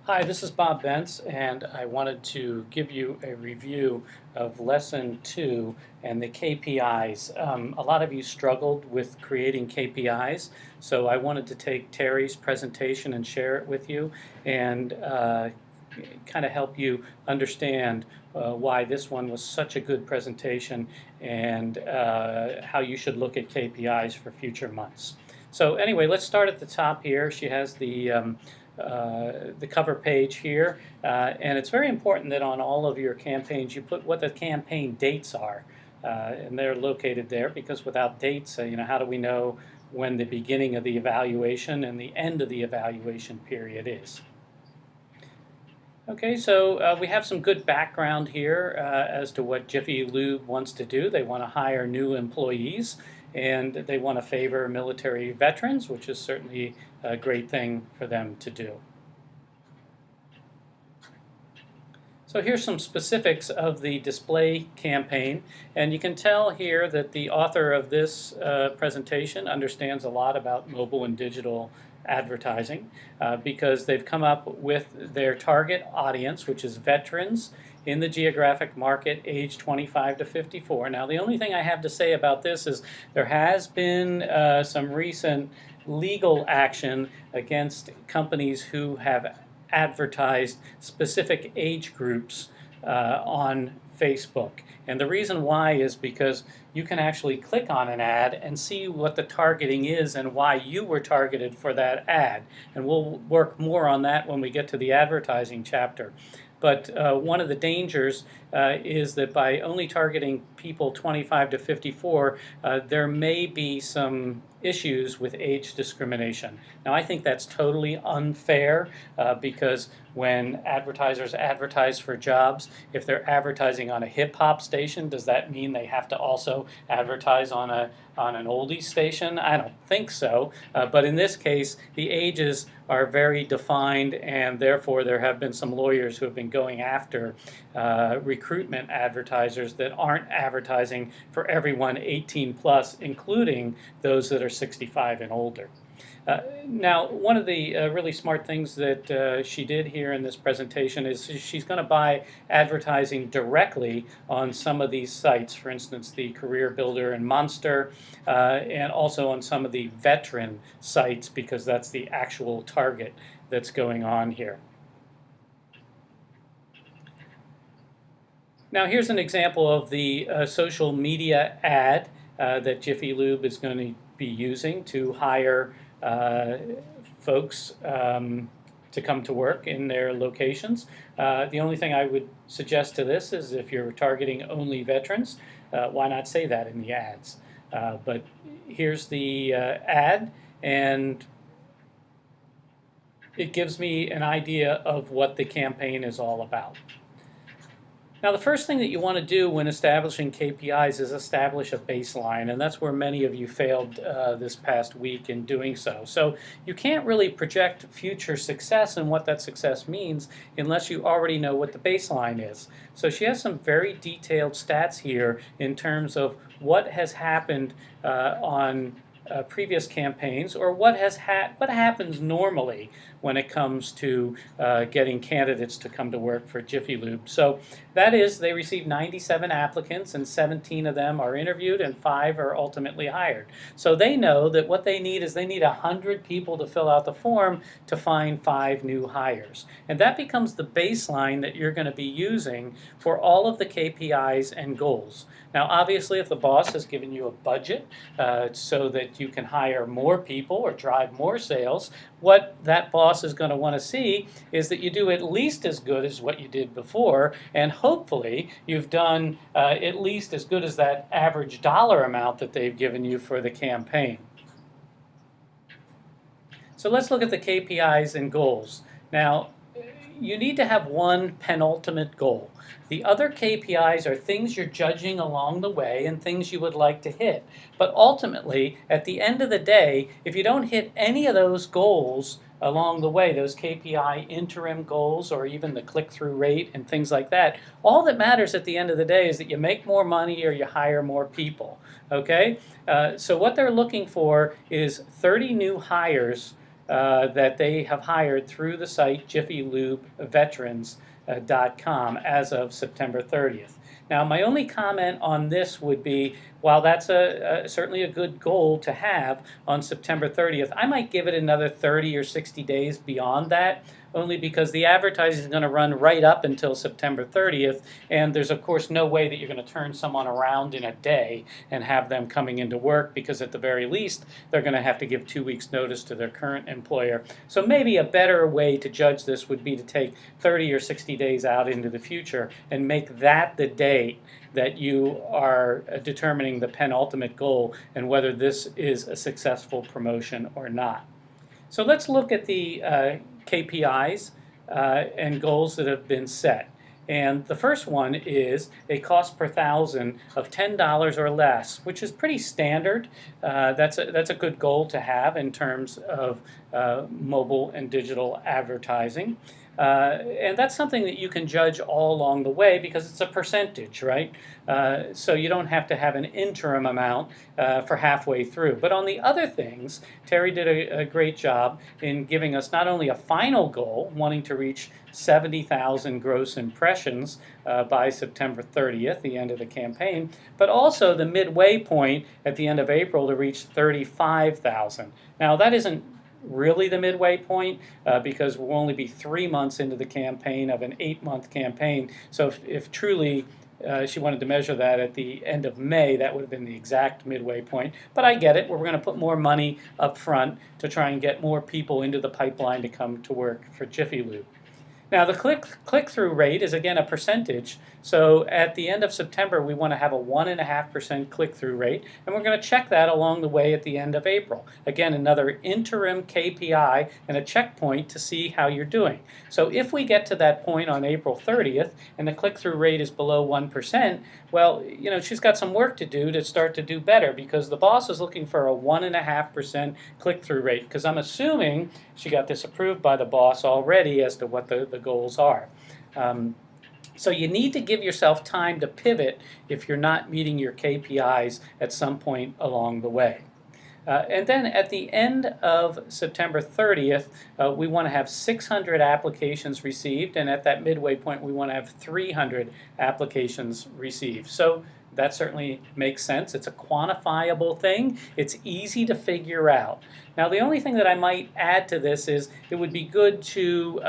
Hi, this is Bob Bentz, and I wanted to give you a review of Lesson 2 and the KPIs. A lot of you struggled with creating KPIs, so I wanted to take Terry's presentation and share it with you and kind of help you understand why this one was such a good presentation and how you should look at KPIs for future months. So anyway, let's start at the top here. She has the cover page here, and it's very important that on all of your campaigns you put what the campaign dates are, and they're located there because without dates, how do we know when the beginning of the evaluation and the end of the evaluation period is? Okay, so we have some good background here as to what Jiffy Lube wants to do. They want to hire new employees, and they want to favor military veterans, which is certainly a great thing for them to do. So here's some specifics of the display campaign, and you can tell here that the author of this presentation understands a lot about mobile and digital advertising because they've come up with their target audience, which is veterans in the geographic market age 25 to 54. Now, the only thing I have to say about this is there has been some recent legal action against companies who have advertised specific age groups on Facebook. And the reason why is because you can actually click on an ad and see what the targeting is and why you were targeted for that ad. And we'll work more on that when we get to the advertising chapter. But one of the dangers is that by only targeting people 25 to 54, there may be some issues with age discrimination. Now, I think that's totally unfair because when advertisers advertise for jobs, if they're advertising on a hip-hop station, does that mean they have to also advertise on an oldies station? I don't think so. But in this case, the ages are very defined, and therefore there have been some lawyers who have been going after recruitment advertisers that aren't advertising for everyone 18 plus, including those that are 65 and older. Now, one of the really smart things that she did here in this presentation is she's going to buy advertising directly on some of these sites, for instance, the Career Builder and Monster, and also on some of the veteran sites because that's the actual target that's going on here. Now, here's an example of the social media ad that Jiffy Lube is going to be using to hire folks to come to work in their locations. The only thing I would suggest to this is if you're targeting only veterans, why not say that in the ads? But here's the ad, and it gives me an idea of what the campaign is all about. Now, the first thing that you want to do when establishing KPIs is establish a baseline, and that's where many of you failed this past week in doing so. So you can't really project future success and what that success means unless you already know what the baseline is. So she has some very detailed stats here in terms of what has happened on previous campaigns, or what happens normally when it comes to getting candidates to come to work for Jiffy Lube. So that is, they received 97 applicants, and 17 of them are interviewed, and 5 are ultimately hired. So they know that what they need is they need 100 people to fill out the form to find 5 new hires. And that becomes the baseline that you're going to be using for all of the KPIs and goals. Now, obviously, if the boss has given you a budget so that you can hire more people or drive more sales, what that boss is going to want to see is that you do at least as good as what you did before, and hopefully you've done at least as good as that average dollar amount that they've given you for the campaign. So let's look at the KPIs and goals. Now, you need to have one penultimate goal. The other KPIs are things you're judging along the way and things you would like to hit. But ultimately, at the end of the day, if you don't hit any of those goals along the way, those KPI interim goals or even the click-through rate and things like that, all that matters at the end of the day is that you make more money or you hire more people. Okay? So what they're looking for is 30 new hires that they have hired through the site jiffylubeveterans.com as of September 30th. Now, my only comment on this would be, while that's certainly a good goal to have on September 30th, I might give it another 30 or 60 days beyond that, only because the advertising is going to run right up until September 30th, and there's of course no way that you're going to turn someone around in a day and have them coming into work, because at the very least they're going to have to give 2 weeks notice to their current employer. So maybe a better way to judge this would be to take 30 or 60 days out into the future and make that the date that you are determining the penultimate goal and whether this is a successful promotion or not. So let's look at the KPIs and goals that have been set. And the first one is a cost per thousand of $10 or less, which is pretty standard. That's a good goal to have in terms of mobile and digital advertising. And that's something that you can judge all along the way because it's a percentage, right? So you don't have to have an interim amount for halfway through. But on the other things, Terry did a great job in giving us not only a final goal, wanting to reach 70,000 gross impressions by September 30th, the end of the campaign, but also the midway point at the end of April to reach 35,000. Now, that isn't really the midway point because we'll only be 3 months into the campaign of an 8-month campaign. So if truly she wanted to measure that at the end of May, that would have been the exact midway point. But I get it. We're going to put more money up front to try and get more people into the pipeline to come to work for Jiffy Lube. Now, the click-through rate is, again, a percentage. So at the end of September, we want to have a 1.5% click-through rate, and we're going to check that along the way at the end of April. Again, another interim KPI and a checkpoint to see how you're doing. So if we get to that point on April 30th and the click-through rate is below 1%, well, you know, she's got some work to do to start to do better, because the boss is looking for a 1.5% click-through rate, because I'm assuming she got this approved by the boss already as to what the goals are. So you need to give yourself time to pivot if you're not meeting your KPIs at some point along the way. And then at the end of September 30th, we want to have 600 applications received, and at that midway point we want to have 300 applications received. So that certainly makes sense. It's a quantifiable thing. It's easy to figure out. Now, the only thing that I might add to this is it would be good to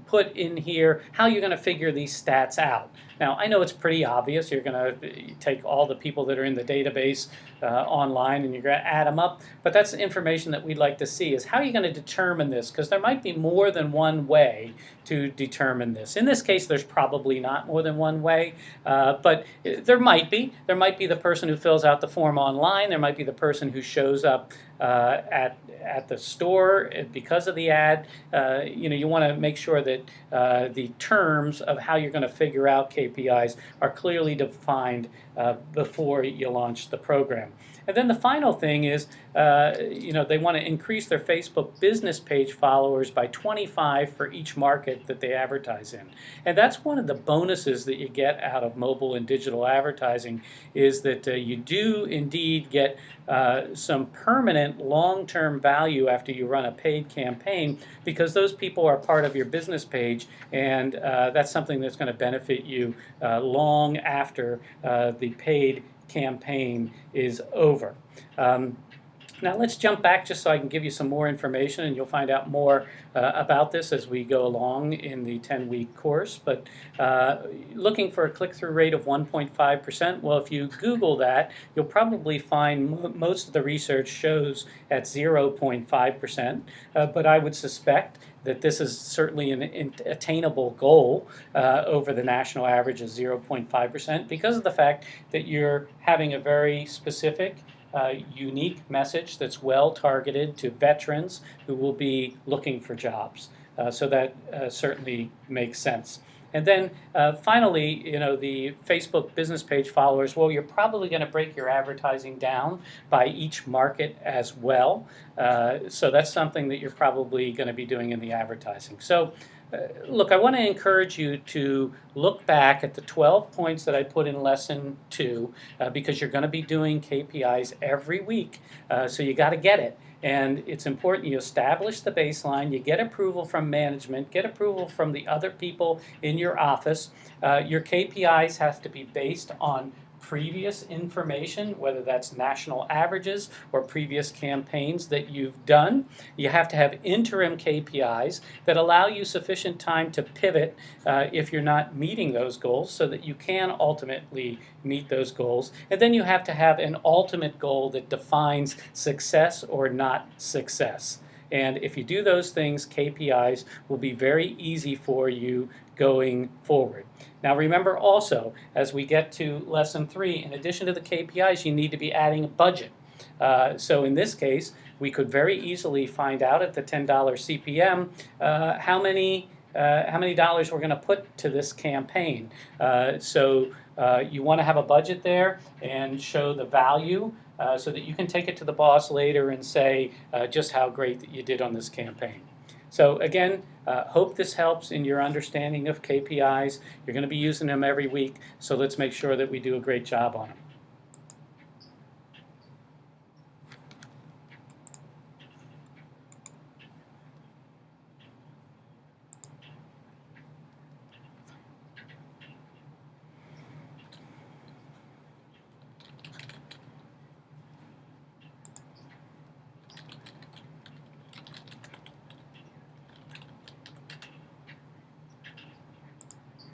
put in here how you're going to figure these stats out. Now, I know it's pretty obvious. You're going to take all the people that are in the database online and you're going to add them up, but that's the information that we'd like to see, is how are you going to determine this, because there might be more than one way to determine this. In this case, there's probably not more than one way, but there might be. There might be the person who fills out the form online. There might be the person who shows up at the store because of the ad. You know, you want to make sure that the terms of how you're going to figure out KPIs are clearly defined before you launch the program. And then the final thing is, you know, they want to increase their Facebook business page followers by 25 for each market that they advertise in. And that's one of the bonuses that you get out of mobile and digital advertising, is that you do indeed get some permanent long-term value after you run a paid campaign, because those people are part of your business page, and that's something that's going to benefit you long after the paid campaign is over. Now let's jump back just so I can give you some more information, and you'll find out more about this as we go along in the 10-week course. But looking for a click-through rate of 1.5%, well, if you Google that, you'll probably find most of the research shows at 0.5%, but I would suspect that this is certainly an attainable goal over the national average of 0.5%, because of the fact that you're having a very specific unique message that's well targeted to veterans who will be looking for jobs. So that certainly makes sense. And then finally, you know, the Facebook business page followers, well, you're probably going to break your advertising down by each market as well. So that's something that you're probably going to be doing in the advertising. So look, I want to encourage you to look back at the 12 points that I put in Lesson 2 because you're going to be doing KPIs every week, so you got to get it. And it's important you establish the baseline, you get approval from management, get approval from the other people in your office. Your KPIs have to be based on previous information, whether that's national averages or previous campaigns that you've done. You have to have interim KPIs that allow you sufficient time to pivot if you're not meeting those goals so that you can ultimately meet those goals. And then you have to have an ultimate goal that defines success or not success. And if you do those things, KPIs will be very easy for you going forward. Now remember also, as we get to lesson 3, in addition to the KPIs, you need to be adding a budget. So in this case, we could very easily find out at the $10 CPM how many dollars we're going to put to this campaign. So you want to have a budget there and show the value so that you can take it to the boss later and say just how great that you did on this campaign. So again, hope this helps in your understanding of KPIs. You're going to be using them every week, so let's make sure that we do a great job on them.